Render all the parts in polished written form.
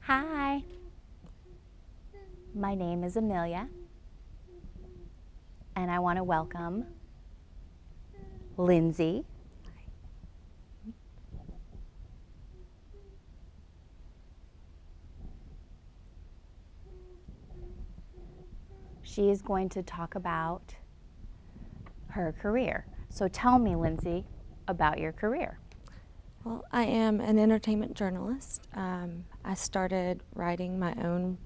Hi, my name is Amelia, and I want to welcome Lindsey. She is going to talk about her career. So tell me, Lindsey, about your career. Well, I am an entertainment journalist. I started writing my own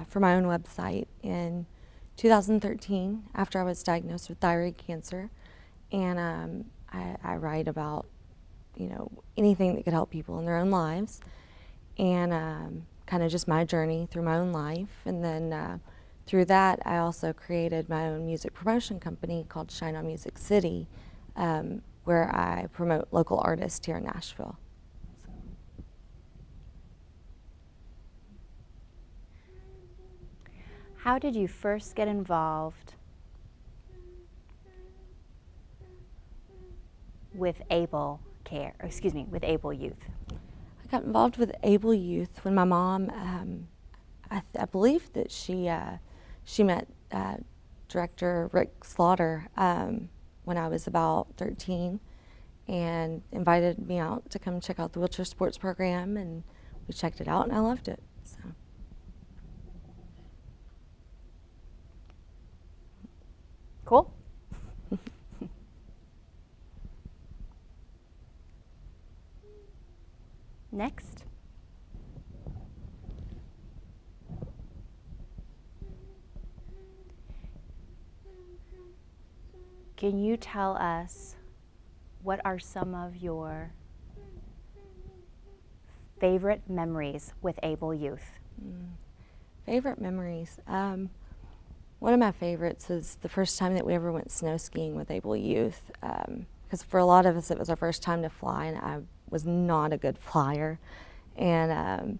for my own website in 2013 after I was diagnosed with thyroid cancer, and I write about anything that could help people in their own lives, and kind of just my journey through my own life. And then through that, I also created my own music promotion company called Shine On Music City, where I promote local artists here in Nashville. How did you first get involved with Able Youth? I got involved with Able Youth when my mom, I believe that she met director Rick Slaughter when I was about 13 and invited me out to come check out the wheelchair sports program, and we checked it out and I loved it. So. Cool. Next. Can you tell us what are some of your favorite memories with Able Youth? Favorite memories? One of my favorites is the first time that we ever went snow skiing with Able Youth, because for a lot of us it was our first time to fly, and I was not a good flyer, and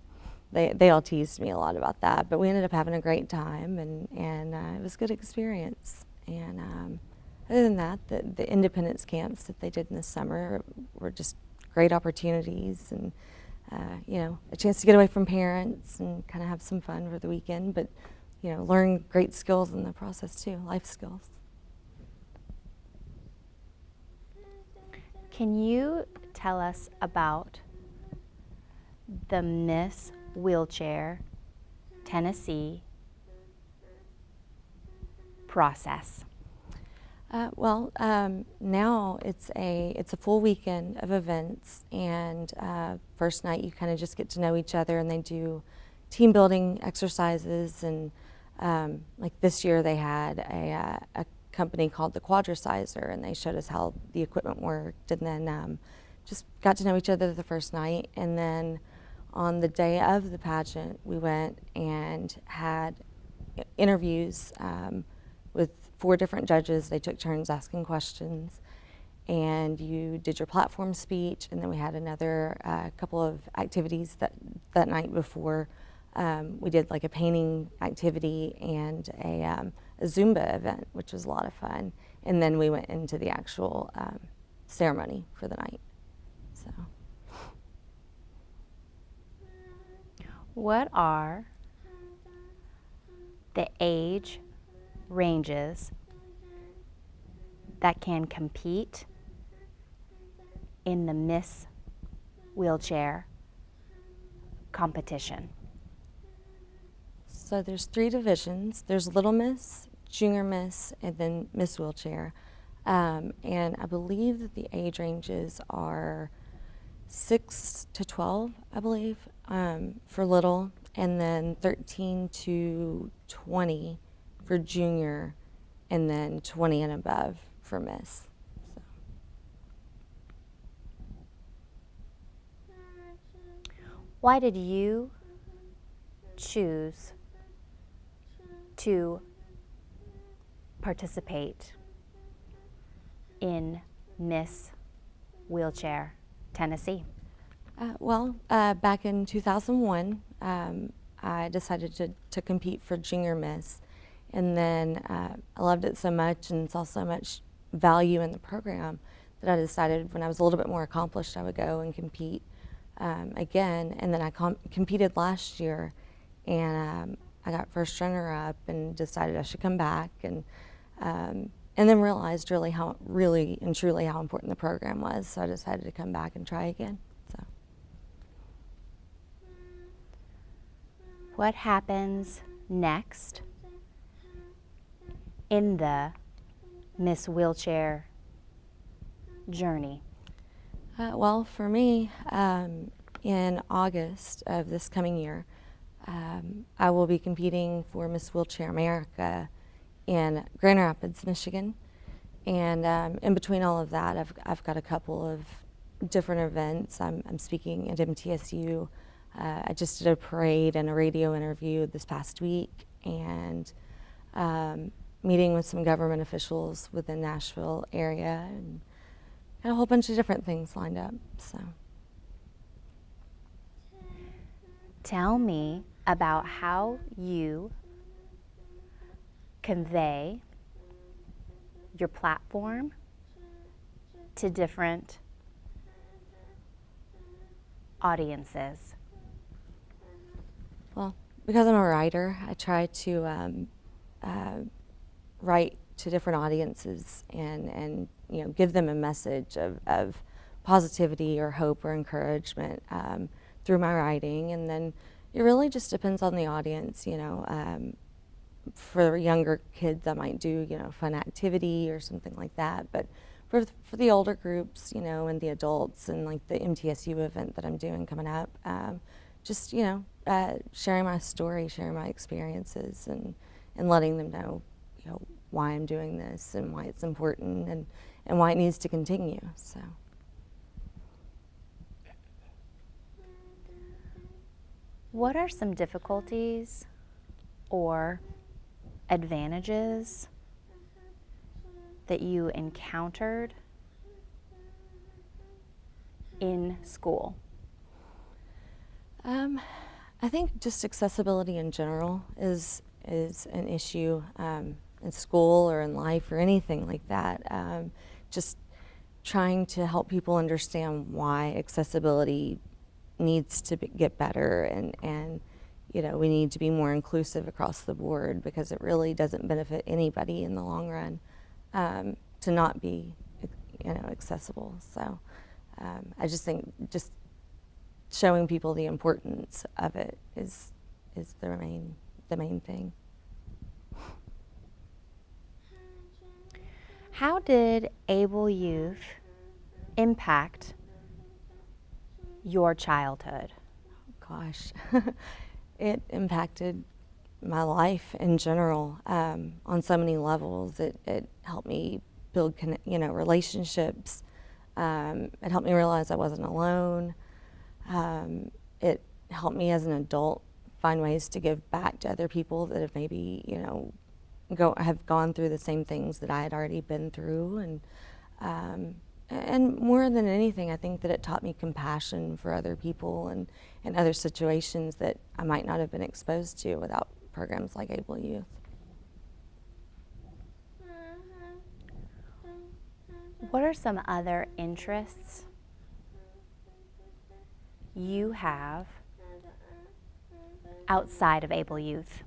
they all teased me a lot about that, but we ended up having a great time, and it was a good experience. And other than that, the independence camps that they did in the summer were just great opportunities, and a chance to get away from parents and kind of have some fun for the weekend, but learn great skills in the process too, life skills. Can you tell us about the Miss Wheelchair Tennessee process? Now it's a full weekend of events, and first night you kind of just get to know each other, and they do team building exercises, and like this year they had a company called the Quadricizer, and they showed us how the equipment worked, and then just got to know each other the first night. And then on the day of the pageant, we went and had interviews with 4 different judges. They took turns asking questions, and you did your platform speech, and then we had another couple of activities that night before. We did like a painting activity and a Zumba event, which was a lot of fun. And then we went into the actual ceremony for the night. So, what are the age ranges that can compete in the Miss Wheelchair competition? So there's 3 divisions. There's Little Miss, Junior Miss, and then Miss Wheelchair. And I believe that the age ranges are 6 to 12, I believe, for Little, and then 13 to 20 for Junior, and then 20 and above for Miss. So. Why did you choose to participate in Miss Wheelchair Tennessee? Back in 2001, I decided to compete for Junior Miss, and then I loved it so much and saw so much value in the program that I decided when I was a little bit more accomplished I would go and compete again, and then I competed last year, and I got first runner-up and decided I should come back, and then realized really and truly how important the program was, so I decided to come back and try again. So. What happens next in the Miss Wheelchair journey? Well, for me, in August of this coming year, I will be competing for Miss Wheelchair America in Grand Rapids, Michigan. And in between all of that, I've got a couple of different events. I'm speaking at MTSU. I just did a parade and a radio interview this past week, and meeting with some government officials within Nashville area, and got a whole bunch of different things lined up. So, tell me about how you convey your platform to different audiences. Well, because I'm a writer, I try to write to different audiences and give them a message of positivity or hope or encouragement through my writing. And then it really just depends on the audience. For younger kids, I might do fun activity or something like that. But for the older groups, and the adults, and like the MTSU event that I'm doing coming up, just sharing my story, sharing my experiences, and letting them know why I'm doing this and why it's important and why it needs to continue. So. What are some difficulties or advantages that you encountered in school? I think just accessibility in general is an issue in school or in life or anything like that. Just trying to help people understand why accessibility needs to get better, and we need to be more inclusive across the board, because it really doesn't benefit anybody in the long run to not be accessible. So I just think just showing people the importance of it is the main thing. How did Able Youth impact your childhood? Gosh, it impacted my life in general on so many levels. It helped me build relationships. It helped me realize I wasn't alone. It helped me as an adult find ways to give back to other people that have maybe have gone through the same things that I had already been through, and more than anything, I think that it taught me compassion for other people and other situations that I might not have been exposed to without programs like Able Youth. What are some other interests you have outside of Able Youth?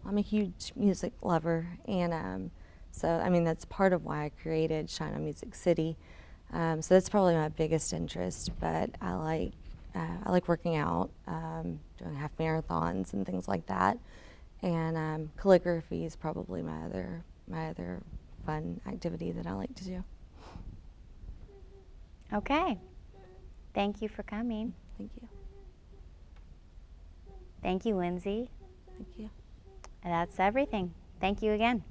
I'm a huge music lover, and so that's part of why I created Shine On Music City. So that's probably my biggest interest. But I like working out, doing half marathons and things like that, and calligraphy is probably my other fun activity that I like to do. Okay. Thank you for coming. Thank you. Thank you, Lindsey. Thank you. And that's everything. Thank you again.